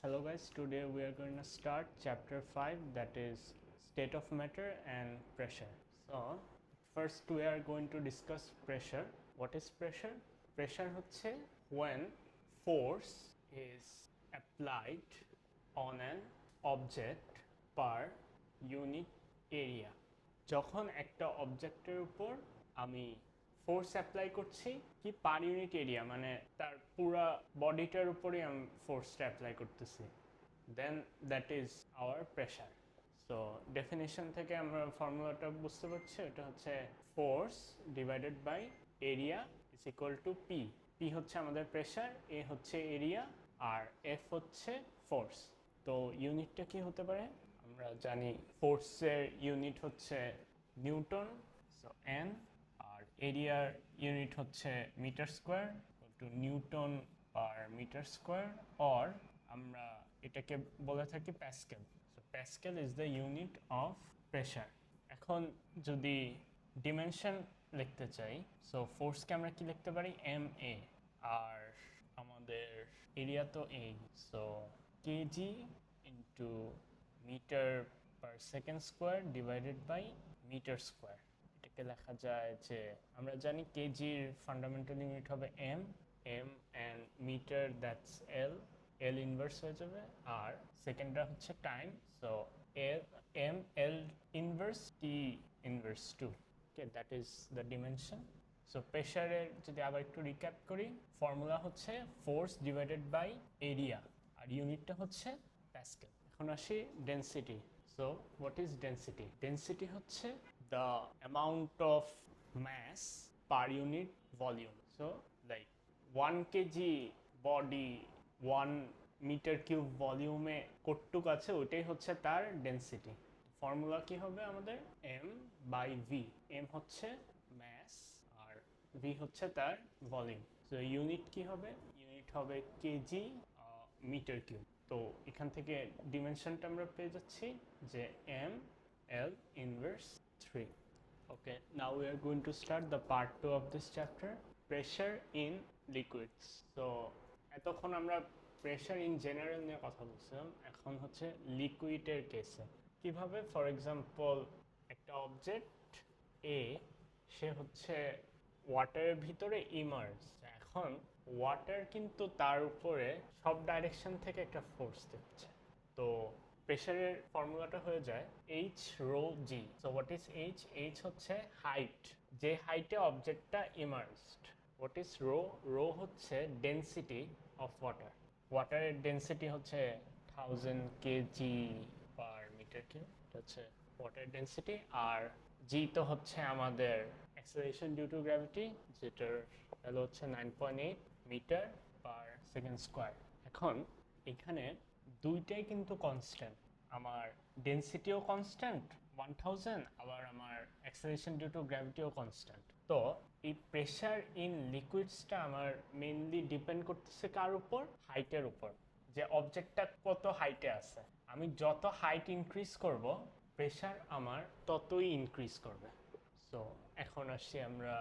Hello guys, today we are going to start chapter 5, that is state of matter and pressure. So first we are going to discuss pressure. What is pressure? Pressure হচ্ছে when force is applied on an object per unit area. যখন একটা অবজেক্টের উপর আমি force apply করছি কি per unit area মানে তার পুরা বডিটার উপরে আমি ফোর্সটা অ্যাপ্লাই করতেছি then that is our pressure. So definition থেকে আমরা ফর্মুলাটা বুঝতে পারছি, এটা হচ্ছে force divided by area is equal to P. P হচ্ছে আমাদের প্রেশার, এ হচ্ছে এরিয়া, আর এফ হচ্ছে ফোর্স। তো ইউনিটটা কি হতে পারে? আমরা জানি ফোর্সের ইউনিট হচ্ছে নিউটন, সো এন, আর এরিয়ার ইউনিট হচ্ছে metre square to newton per metre square, or আমরা এটাকে বলে থাকি pascal. So pascal is the unit of pressure. এখন যদি ডিমেনশন লিখতে চাই, সো ফোর্সকে আমরা কি লিখতে পারি? এম এ, আর আমাদের এরিয়া তো এই, so KG into metre per second square divided by metre square. এটাকে লেখা যায় যে আমরা জানি কেজির ফান্ডামেন্টাল ইউনিট হবে M, M and metre that's L, L inverse হয়ে যাবে, আর সেকেন্ডটা হচ্ছে time, so L M L inverse T inverse two. Okay, that is the dimension. So প্রেশারের যদি আবার একটু রিক্যাপ করি, ফর্মুলা হচ্ছে ফোর্স ডিভাইডেড বাই এরিয়া, আর ইউনিটটা হচ্ছে প্যাসকেল। এখন আসি density. So what is density? Density হচ্ছে the amount of mass per unit volume. So like 1 kg body 1 meter cube volume এ কতটুক আছে ওইটাই হচ্ছে তার ডেন্সিটি। ফর্মুলা কি হবে আমাদের? m by v। m হচ্ছে mass আর v হচ্ছে তার ভলিউম। সো ইউনিট কি হবে? ইউনিট হবে কেজি মিটার কিউব। তো এখান থেকে ডিমেনশনটা আমরা পেয়ে যাচ্ছি যে m L inverse 3. Okay, now we are going to start the part 2 of this chapter, pressure in liquids. So এতক্ষণ আমরা প্রেশার ইন জেনারেল নিয়ে কথা বলছিলাম, এখন হচ্ছে লিকুইডের কেসে কিভাবে। ফর এক্সাম্পল একটা অবজেক্ট এ, সে হচ্ছে ওয়াটারের ভিতরে ইমার্জ। এখন ওয়াটার কিন্তু তার উপরে সব ডাইরেকশন থেকে একটা ফোর্স দিচ্ছে। তো প্রেশারের ফর্মুলাটা হয়ে যায় H rho G. So what is H? H হচ্ছে হাইট, যে হাইটে অবজেক্টটা emerged. What is rho? Rho হচ্ছে ডেন্সিটি অফ ওয়াটার। ওয়াটারের ডেন্সিটি হচ্ছে 1000 কেজি পার মিটার কিউব, এটা হচ্ছে ওয়াটার ডেন্সিটি। আর জি তো হচ্ছে আমাদের অ্যাক্সেলারেশন ডিউ টু গ্র্যাভিটি, যেটার ভ্যালু হচ্ছে 9.8 মিটার পার সেকেন্ড স্কোয়ার। এখন এখানে দুইটাই কিন্তু কনস্ট্যান্ট, আমার ডেন্সিটিও কনস্ট্যান্ট 1000, আবার আমার অ্যাক্সেলারেশন ডিউ টু গ্র্যাভিটিও কনস্ট্যান্ট। তো এই প্রেশার ইন লিকুইডসটা আমার মেইনলি ডিপেন্ড করতেছে কার উপর? হাইটের উপর, যে অবজেক্টটা কত হাইটে আছে। আমি যত হাইট ইনক্রিজ করব, প্রেশার আমার ততই ইনক্রিজ করবে। সো এখন আসছি আমরা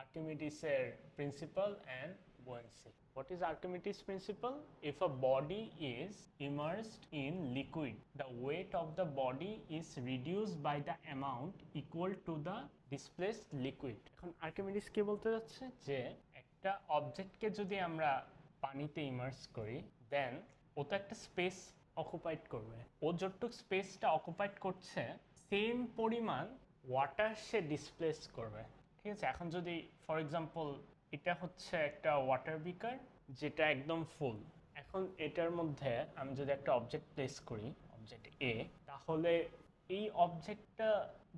আর্কিমিডিসের principle and buoyancy. What is Archimedes' principle? If a body is immersed in liquid, the weight of the body is reduced by the amount equal to the displaced liquid. এখন Archimedes কি বলতে যাচ্ছে যে একটা অবজেক্টকে যদি আমরা পানিতে ইমার্স করি, দেন ও তো একটা স্পেস অকুপাইড করবে। ও যতটুকু স্পেসটা অকুপাইড করছে সেম পরিমাণ ওয়াটার সে ডিসপ্লেস করবে। ঠিক আছে, এখন যদি ফর এক্সাম্পল এটা হচ্ছে একটা ওয়াটার বিকার যেটা একদম ফুল, এখন এটার মধ্যে আমি যদি একটা অবজেক্ট প্লেস করি, অবজেক্ট এ, তাহলে এই অবজেক্টটা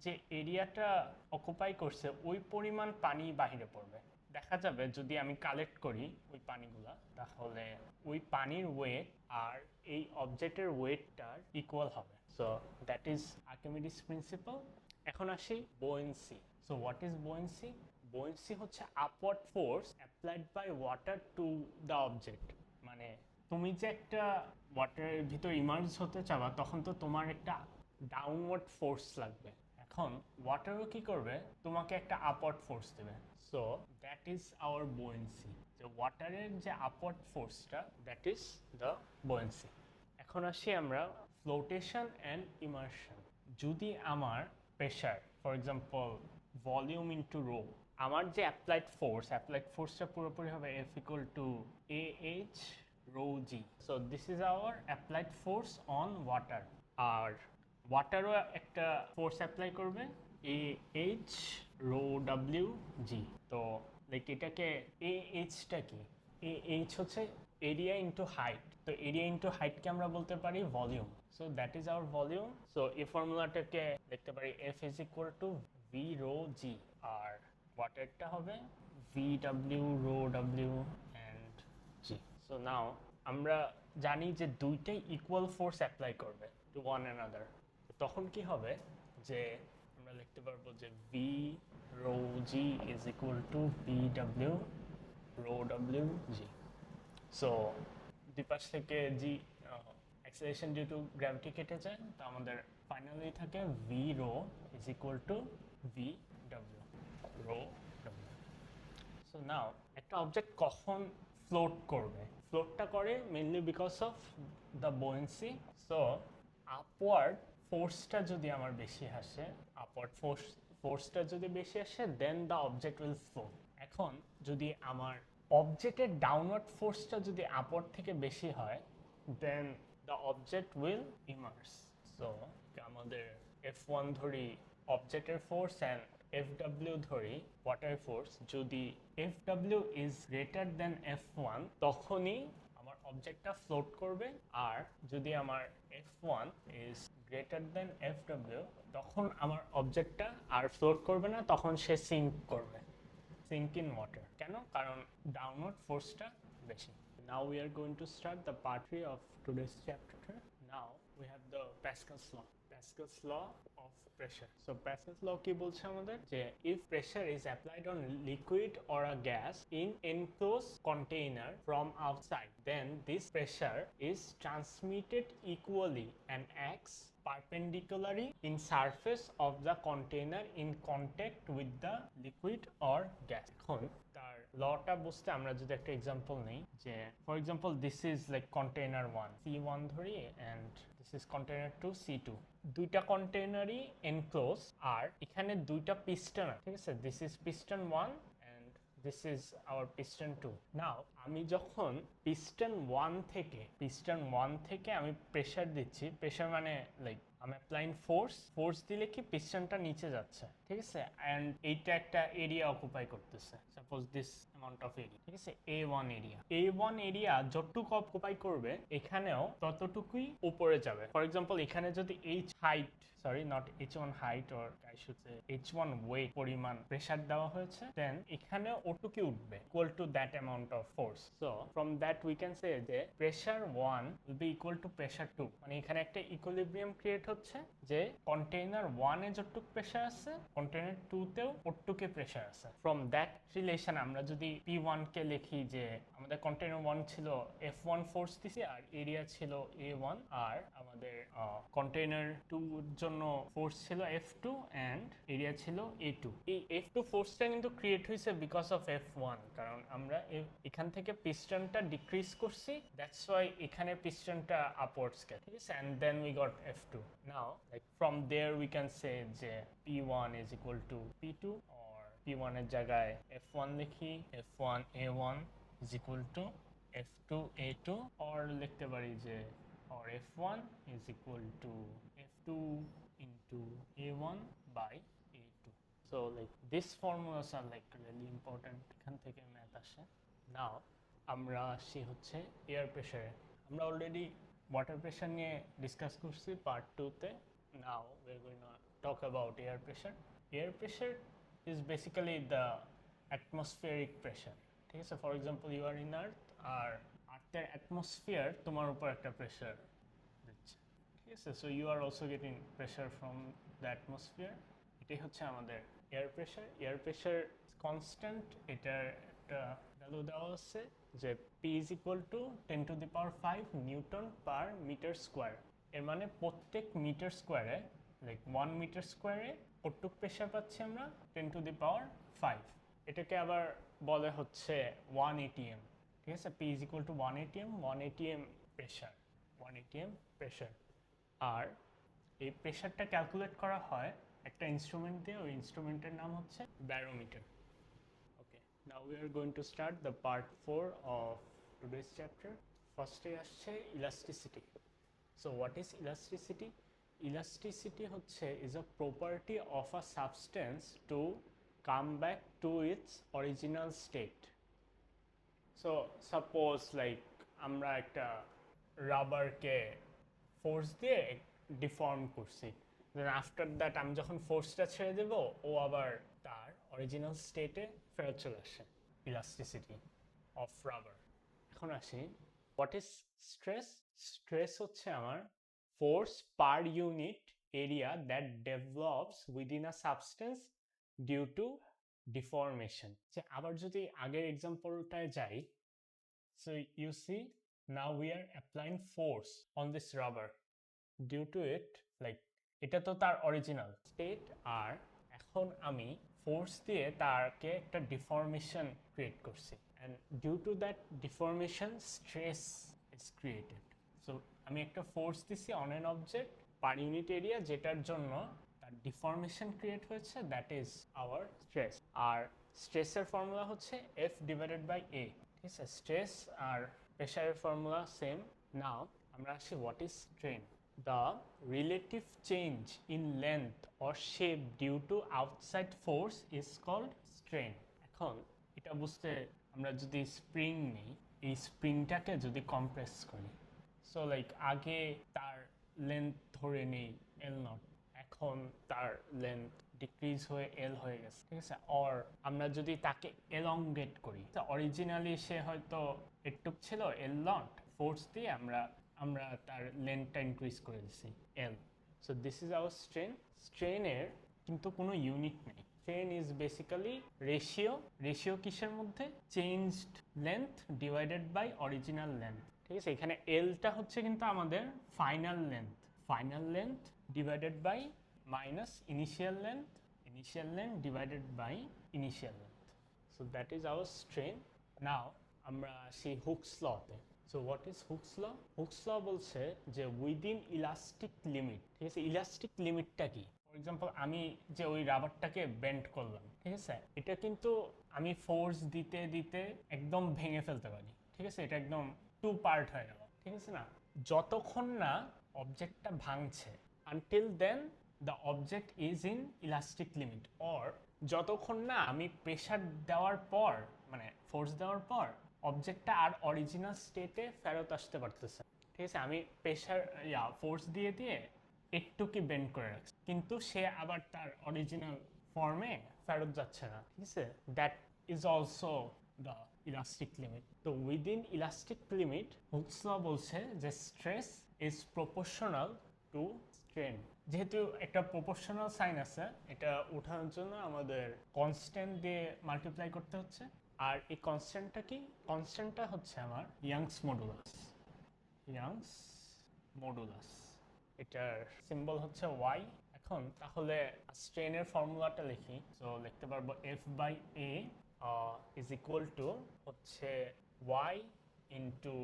যে এরিয়াটা অকুপাই করছে ওই পরিমাণ পানি বাহিরে পড়বে। দেখা যাবে যদি আমি কালেক্ট করি ওই পানিগুলা, তাহলে ওই পানির ওয়েট আর এই অবজেক্টের ওয়েটটার ইকুয়াল হবে। So that is Archimedes principle. এখন আসি buoyancy. So what is buoyancy? buoyancy হচ্ছে upward force applied by water to the object. মানে তুমি যে একটা ওয়াটারের ভিতর ইমার্জ হতে চাবা, তখন তো তোমার একটা ডাউনওয়ার্ড ফোর্স লাগবে। এখন ওয়াটারও কি করবে? তোমাকে একটা আপওয়ার্ড ফোর্স দেবে। So that is our buoyancy, যে ওয়াটারের যে আপওয়ার্ড ফোর্সটা, দ্যাট ইজ দ্য buoyancy। এখন আসি আমরা ফ্লোটেশন অ্যান্ড ইমার্শন। যদি আমার pressure, for example volume into rho, আমার যে অ্যাপ্লাইড ফোর্সটা পুরোপুরি হবে F equal to AH rho G. So this is our applied force on water. আর ওয়াটারও একটা ফোর্স অ্যাপ্লাই করবে AH রো ডাব্লিউ জি। তো লাইক এটাকে AHটা কি? AH হচ্ছে এরিয়া ইন্টু হাইট। তো এরিয়া ইন্টু হাইটকে আমরা বলতে পারি volume. So that is our volume. So এই ফর্মুলাটাকে লিখতে পারি F is equal to V rho G, আর ওয়াটারটা হবে V W rho W and G. So now আমরা জানি যে দুইটাই ইকুয়াল ফোর্স অ্যাপ্লাই করবে টু ওয়ান অ্যানাদার। তখন কি হবে যে আমরা লিখতে পারবো যে V rho G is equal to V W rho W G. So দুই পাশ থেকে জি অ্যাক্সেলারেশন যেহেতু গ্র্যাভিটি কেটে যায়, তো আমাদের ফাইনালি থাকে V rho is equal to V W rho W. So now একটা অবজেক্ট কখন ফ্লোট করবে? ফ্লোটটা করে mainly because of the buoyancy. So upward ফোর্সটা যদি আমার বেশি আসে, ফোর্সটা যদি বেশি আসে, then the object will float. এখন যদি আমার অবজেক্টের ডাউনওয়ার্ড ফোর্সটা যদি আপওয়ার্ড থেকে বেশি হয়, then the object will immerse. So আমাদের F1 ধরি অবজেক্টের ফোর্স অ্যান্ড FW ধরি ওয়াটার ফোর্স। যদি FW is greater than F1, তখনই আমার অবজেক্টটা ফ্লোট করবে। আর যদি আমার F1 is greater then FW, তখন আমার অবজেক্টটা আর ফ্লোট করবে না, তখন সে সিঙ্ক করবে, sink in water. কেন? কারণ downward ফোর্সটা বেশি। Now we are going to start the part 3 of today's chapter. Now we have the Pascal's law. Pascal's law of pressure. So Pascal's law কি বলছে আমাদের? যে if pressure is applied on liquid or a gas in enclosed container from outside, then this pressure is transmitted equally and acts perpendicularly in surface of the container in contact with the liquid or gas. এখন তার লটা বুঝতে আমরা যদি একটা example নেই, যে for example this is like container 1 C1 ধরি and this is container 2 C2। দুইটা কন্টেইনারই এনক্লোজ, আর এখানে দুইটা পিস্টন আছে, ঠিক আছে? This is piston 1 and this is hour piston 2। নাও আমি যখন পিস্টন 1 থেকে আমি প্রেসার দিচ্ছি, প্রেসার মানে লাইক আমি অ্যাপ্লাইং ফোর্স দিলে কি পিস্টনটা নিচে যাচ্ছে, ঠিক আছে? অ্যান্ড এইটা একটা এরিয়া অকুপাই করতেছে, suppose this amount of area, ঠিক আছে? A1 এরিয়া যতটুকু অকুপাই করবে এখানেও ততটুকুই উপরে যাবে। ফর এক্সাম্পল এখানে যদি not H1 height or I should say H1 weight পরিমাণ প্রেসার দেওয়া হয়েছে, দেন এখানে ওটুকু উঠবে equal to that amount of force. So from that we can say যে pressure 1 will be equal to pressure 2, মানে এখানে একটা ইকুইলিব্রিয়াম ক্রিয়েট হচ্ছে যে কন্টেইনার 1 এ যতটুকু প্রেসার আছে কন্টেইনার 2 তেও ওটুকু প্রেসার আছে। From that relation আমরা যদি P1 কে লিখি যে আমাদের কন্টেইনার 1 ছিল F1 ফোর্স দিছি আর এরিয়া ছিল A1, আর আমাদের কন্টেইনার 2 এর জন্য ফোর্স ছিল F2 এন্ড এরিয়া ছিল A2। এই F2 ফোর্সটা কিন্তু ক্রিয়েট হয়েছে বিকজ অফ F1, কারণ আমরা এখান থেকে পিস্টনটা ডিক্রিজ করছি, দ্যাটস ওয়াই এখানে পিস্টনটা আপওয়ার্ডস গেছে, ঠিক আছে? And then we got F2। Now like from there we can say যে P1 is equal two P2, or P1 এর জায়গায় F1 লিখি, F1 A1 is equal two F2 A2, or লিখতে পারি যে or F1 is equal to F2 into A1 by A2. So like these formulas are like really important, এখান থেকে math আসে। Now আমরা আসি হচ্ছে এয়ার প্রেসারে। আমরা অলরেডি ওয়াটার প্রেসার নিয়ে ডিসকাস করছি পার্ট 2 তে। Now we are going to talk about air pressure. Air pressure is basically the atmospheric pressure, ঠিক আছে? For example you are in earth, আর আর্থের অ্যাটমসফিয়ার তোমার উপর একটা প্রেসার দিচ্ছে, ঠিক আছে? So you are also getting pressure from the atmosphere. এটাই হচ্ছে আমাদের air pressure. Air pressure constant, এটার একটা ভ্যালু দেওয়া আছে যে P is equal to 10 to the power 5 newton per metre square. এর মানে প্রত্যেক মিটার স্কোয়ারে, লাইক 1 মিটার স্কোয়ারে কতটুক প্রেসার পাচ্ছি আমরা? 10 to the power 5। এটাকে আবার বলে হচ্ছে 1 atm, ঠিক আছে? P is equal to 1 atm, 1 atm pressure, 1 atm pressure. আর এই প্রেশারটা ক্যালকুলেট করা হয় একটা ইনস্ট্রুমেন্ট দিয়ে, ওই ইনস্ট্রুমেন্টের নাম হচ্ছে barometer. Okay, now we are going to start the part 4 of today's chapter. ফার্স্টে আসছে elasticity. So what is elasticity? Elasticity is a property of a substance to come back to its original state. So suppose like আমরা একটা রাবারকে force দিয়ে deform করছি, then after that আমি যখন ফোর্সটা ছেড়ে দেব ও আবার তার অরিজিনাল স্টেটে ফেরত চলে আসে। Elasticity of rubber. এখন আসি, হোয়াট ইজ স্ট্রেস? স্ট্রেস হচ্ছে আমার force per unit area that develops within a substance due to deformation. যে আবার যদি আগের এক্সাম্পলটায় যাই, so you see now we are applying force on this rubber due to it, like এটা তো তার অরিজিনাল স্টেট, আর এখন আমি ফোর্স দিয়ে তারকে একটা ডিফর্মেশন ক্রিয়েট করছি, and due to that deformation stress is created. So আমি একটা ফোর্স দিছি on an object per unit area, যেটার জন্য তার ডিফর্মেশন ক্রিয়েট হয়েছে, দ্যাট ইজ আওয়ার স্ট্রেস। আর স্ট্রেসের ফর্মুলা হচ্ছে এফ ডিভাইডেড বাই এ। ঠিক আছে, স্ট্রেস আর প্রেশারের ফর্মুলা সেম। নাও আমরা আসি what is strain. The relative change in length or shape due to outside force is called strain. এখন এটা বুঝতে আমরা যদি স্প্রিং নিই, এই স্প্রিংটাকে যদি কম্প্রেস করি, সো লাইক আগে তার লেন্থ ধরে নেই L0, এখন তার লেন্থ ডিক্রিজ হয়ে L হয়ে গেছে। ঠিক আছে, অর আমরা যদি তাকে এলংগেট করি, অরিজিনালি সে হয়তো এটুক ছিল L0, ফোর্স দিয়ে আমরা তার লেন্থটা ইনক্রিজ করে দিছি L। So this is our strain. স্ট্রেনের কিন্তু কোনো ইউনিট নেই। স্ট্রেন ইজ বেসিক্যালি রেশিও কিসের মধ্যে? Changed length divided by original length. ঠিক আছে, এখানে এলটা হচ্ছে কিন্তু আমাদের final length divided by minus initial length divided by initial length. So that is our strain. Now আমরা সেই হুকস লতে। So what is Hooke's law? Hooke's law বলছে যে উইদিন ইলাস্টিক লিমিট। ঠিক আছে, ইলাস্টিক লিমিটটা কি? ফর এক্সাম্পল আমি যে ওই রাবারটাকে বেন্ড করলাম, ঠিক আছে, এটা কিন্তু আমি ফোর্স দিতে দিতে একদম ভেঙে ফেলতে পারি। ঠিক আছে, এটা একদম টু পার্ট হয়ে গেল। ঠিক আছে না, যতক্ষণ না অবজেক্টটা ভাঙছে, until then the object is in elastic limit. Or যতক্ষণ না আমি প্রেশার দেওয়ার পর, মানে ফোর্স দেওয়ার পর অবজেক্টটা আর অরিজিনাল স্টেটে ফেরত আসতে পারতেছে। ঠিক আছে, আমি প্রেশার ফোর্স দিয়ে একটু কি বেন্ড করে রাখছি, কিন্তু সে আবার তার অরিজিনাল ফর্মে ফেরত যাচ্ছে না। ঠিক আছে, that is also the elastic limit. তো within elastic limit hooks law বলছে যে stress is proportional to strain. যেহেতু একটা প্রপোর্শনাল সাইন আছে, এটা ওঠানোর জন্য আমাদের কনস্ট্যান্ট দিয়ে মাল্টিপ্লাই করতে হচ্ছে। আর এই কনস্ট্যান্টটা কি? কনস্ট্যান্টটা হচ্ছে আমার ইয়াংস মডুলাস। এটার সিম্বল হচ্ছে ওয়াই। এখন তাহলে স্ট্রেনের ফর্মুলাটা লিখি। সো লিখতে পারবো F by A is equal to হচ্ছে Y into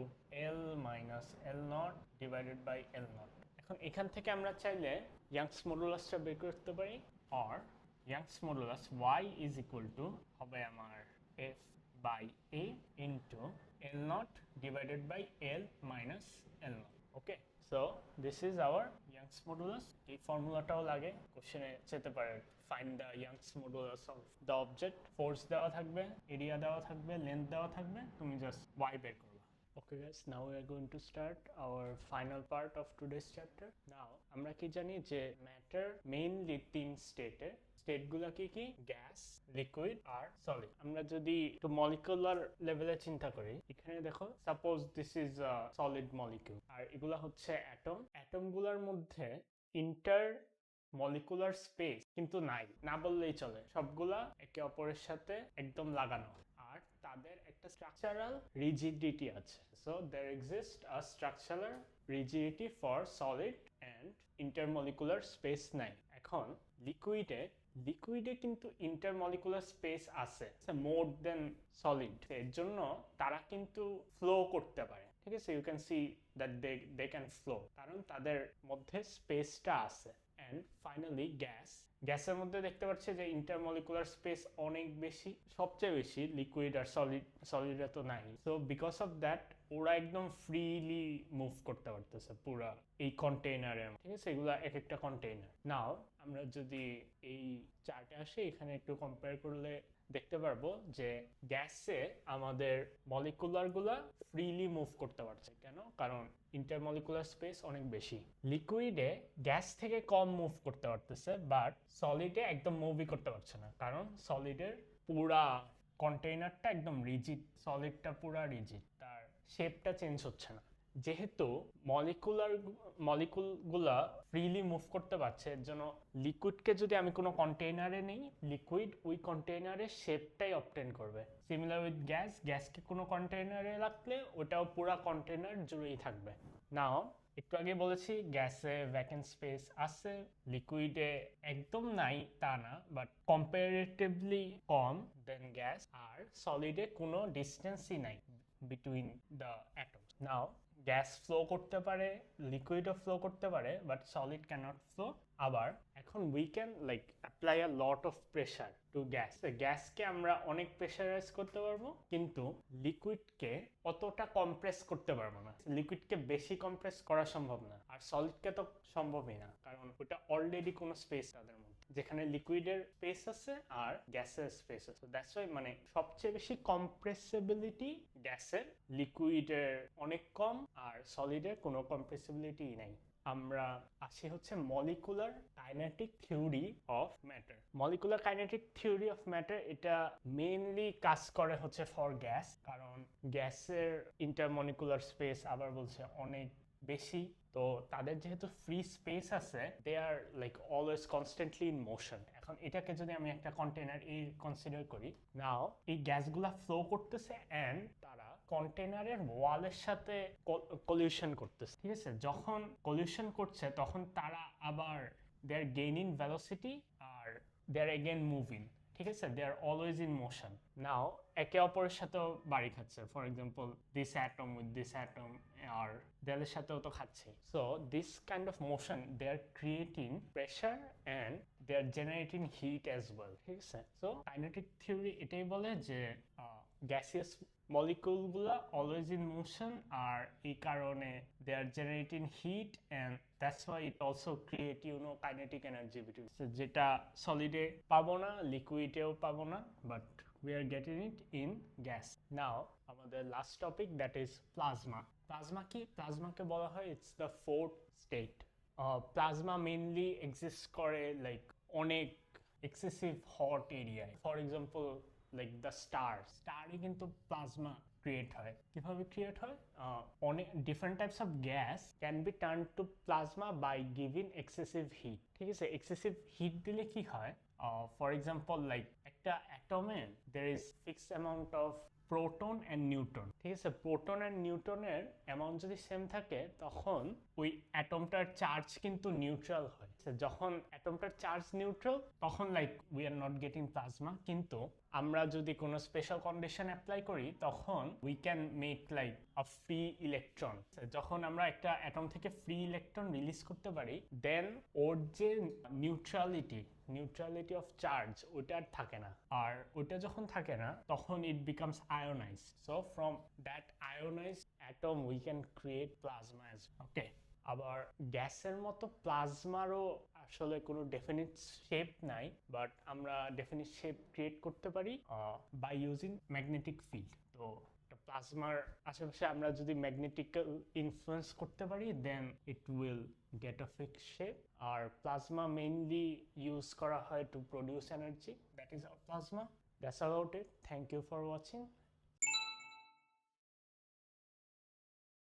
L minus L not divided by L nought. এখন এখান থেকে আমরা চাইলে ইয়াংস মডুলাসটা বের করতে পারি, or Young's modulus Y is equal to হবে আমার F by A into L not divided by L minus L naught. Okay, so this is our Young's modulus. এই ফর্মুলাটাও লাগে, কোশ্চেনে যেতে পারে find the Young's modulus of the object. Force দেওয়া থাকবে, এরিয়া দেওয়া থাকবে, লেন্থ দেওয়া থাকবে, তুমি জাস্ট ওয়াই বের করবে। Okay guys, now we are going to start our final part of today's chapter. Now আমরা কি জানি যে ম্যাটার মেইনলি তিন স্টেটে। স্টেটগুলো কি কি? গ্যাস, লিকুইড আর সলিড। আমরা যদি একটু মলিকুলার লেভেলে চিন্তা করি, এখানে দেখো suppose this is a solid molecule, আর এগুলা হচ্ছে অ্যাটম। অ্যাটমগুলোর মধ্যে ইন্টার মলিকুলার স্পেস কিন্তু নাই, না বললেই চলে। সবগুলা একে অপরের সাথে একদম লাগানো, আর তাদের একটা স্ট্রাকচারাল রিজিডিটি আছে। So there exist a structural rigidity for solid and intermolecular space নাই। এখন লিকুইডে কিন্তু ইন্টারমলিকুলার স্পেস আছে, মোর দেন সলিড। এর জন্য তারা কিন্তু ফ্লো করতে পারে। ঠিক আছে, you can see that they can flow, কারণ তাদের মধ্যে স্পেসটা আছে। অ্যান্ড ফাইনালি গ্যাসের মধ্যে দেখতে পাচ্ছি যে ইন্টারমলিকুলার স্পেস অনেক বেশি, সবচেয়ে বেশি, লিকুইড আর সলিডে তো নাই। সো বিকজ অফ দ্যাট ওরা একদম ফ্রিলি মুভ করতে পারতেছে পুরা এই কন্টেইনারে, ঠিক আছে? এগুলো এক একটা কন্টেইনার। নাও আমরা যদি এই চার্টে আসি, এখানে একটু কম্পেয়ার করলে দেখতে পারবো যে গ্যাসে আমাদের মলিকুলারগুলা ফ্রিলি মুভ করতে পারছে। কেন? কারণ ইন্টারমলিকুলার স্পেস অনেক বেশি। লিকুইডে গ্যাস থেকে কম মুভ করতে পারতেছে, বাট সলিডে একদম মুভই করতে পারছে না, কারণ সলিডের পুরা কন্টেইনারটা একদম রিজিড, সলিডটা পুরা রিজিড, তার শেপটা চেঞ্জ হচ্ছে না। যেহেতু মলিকুলগুলা ফ্রিলি মুভ করতে পারছে, এর জন্য লিকুইডকে যদি আমি কোনো কন্টেইনারে নিই, লিকুইড ওই কন্টেইনারের শেপটাই অবটেন করবে। সিমিলার উইথ গ্যাসকে কোনো কন্টেইনারে রাখলে ওটাও পুরা কন্টেইনার জুড়েই থাকবে। নাও একটু আগে বলেছি গ্যাসে ভ্যাকেন্ট স্পেস আছে, লিকুইডে একদম নাই তা না, বাট কম্পারেটিভলি কম দেন গ্যাস, আর সলিডে কোনো ডিস্টেন্সই নাই between the atoms. Now gas flow করতে পারে, লিকুইডও ফ্লো করতে পারে, বাট সলিড ক্যানট ফ্লো। আবার এখন we can like apply a lot of pressure to গ্যাসকে আমরা অনেক প্রেশারাইজ করতে পারবো, কিন্তু লিকুইডকে অতটা কম্প্রেস করতে পারবো না। লিকুইডকে বেশি কম্প্রেস করা সম্ভব না, আর সলিডকে তো সম্ভবই না, কারণ ওটা অলরেডি কোনো স্পেস তাদের মধ্যে, যেখানে লিকুইডের স্পেস আছে আর গ্যাসের স্পেস আছে। দ্যাটস ওয়াই মানে সবচেয়ে বেশি কম্প্রেসিবিলিটি গ্যাসের, লিকুইডের অনেক কম, আর সলিডের কোনো কম্প্রেসিবিলিটি নাই। আমরা আসি হচ্ছে molecular kinetic theory of matter. Molecular kinetic theory of matter এটা মেইনলি কাজ করে হচ্ছে ফর গ্যাস, কারণ গ্যাসের ইন্টারমলিকুলার স্পেস আবার বলছে অনেক বেশি, তো তাদের যেহেতু ফ্রি স্পেস আছে, they are like always constantly in motion. এখন এটাকে যদি আমি একটা কন্টেনার কনসিডার করি, নাও এই গ্যাসগুলা ফ্লো করতেছে অ্যান্ড তারা কন্টেনারের ওয়ালের সাথে কলিউশন করতেছে, ঠিক আছে? যখন কলিউশন করছে তখন তারা আবার দে আর গেইনিং ভেলোসিটি আর দে আর এগেন মুভিং, ঠিক আছে? They are always in motion. Now একে অপরের সাথেও বাড়ি খাচ্ছে, for example this atom with this atom, আর দেয়ালের সাথেও তো খাচ্ছে। So this kind of motion they are creating pressure and they are generating heat as well, ঠিক আছে? সো কাইনেটিক থিওরি এটাই বলে যে গ্যাসিয়াস মলিকুলগুলা অলওয়েজ ইন মোশন, আর এই কারণে দে are generating heat, and that's why it also create kinetic energy between, যেটা সলিডে পাবো না, লিকুইডেও পাবো না, but we are getting it in gas. Now আমাদের last topic, that is plasma. Plasma কি? প্লাজমাকে বলা হয় it's the fourth state. Plasma mainly exist করে লাইক অনেক এক্সেসিভ হট এরিয়ায়, ফর এক্সাম্পল লাইক দ্য স্টারে কিন্তু প্লাজমা ক্রিয়েট হয়। কিভাবে ক্রিয়েট হয়? অনেক different types of gas can be turn to plasma by giving excessive heat, ঠিক আছে? এক্সেসিভ হিট দিলে কি হয়? ফর এক্সাম্পল লাইক একটা অ্যাটমে there is fixed amount of proton and neutron, ঠিক আছে? প্রোটন অ্যান্ড নিউট্রনের অ্যামাউন্ট যদি সেম থাকে, তখন ওই অ্যাটমটার চার্জ কিন্তু নিউট্রাল হয়। যখন অ্যাটমটার চার্জ নিউট্রাল, তখন like we are not getting plasma. কিন্তু আমরা যদি কোনো স্পেশাল কন্ডিশন অ্যাপ্লাই করি, তখন we can make like a free electron. যখন আমরা একটা অ্যাটম থেকে ফ্রি ইলেকট্রন রিলিজ করতে পারি, দেন ওর যে নিউট্রালিটি অফ চার্জ ওটা আর থাকে না, আর ওটা যখন থাকে না তখন it becomes ionised. So from that ionised atom we can create plasma as okay. আবার গ্যাসের মতো প্লাজমারও আসলে কোনো ডেফিনিট শেপ নাই, বাট আমরা ডেফিনিট শেপ ক্রিয়েট করতে পারি বাই ইউজিং ম্যাগনেটিক ফিল্ড। তো প্লাজমার আশেপাশে আমরা যদি ম্যাগনেটিক্যাল ইনফ্লুয়েন্স করতে পারি, then it will get a fixed shape. আর প্লাজমা মেইনলি ইউজ করা হয় to produce energy, that is plasma. That's about it. Thank you for watching.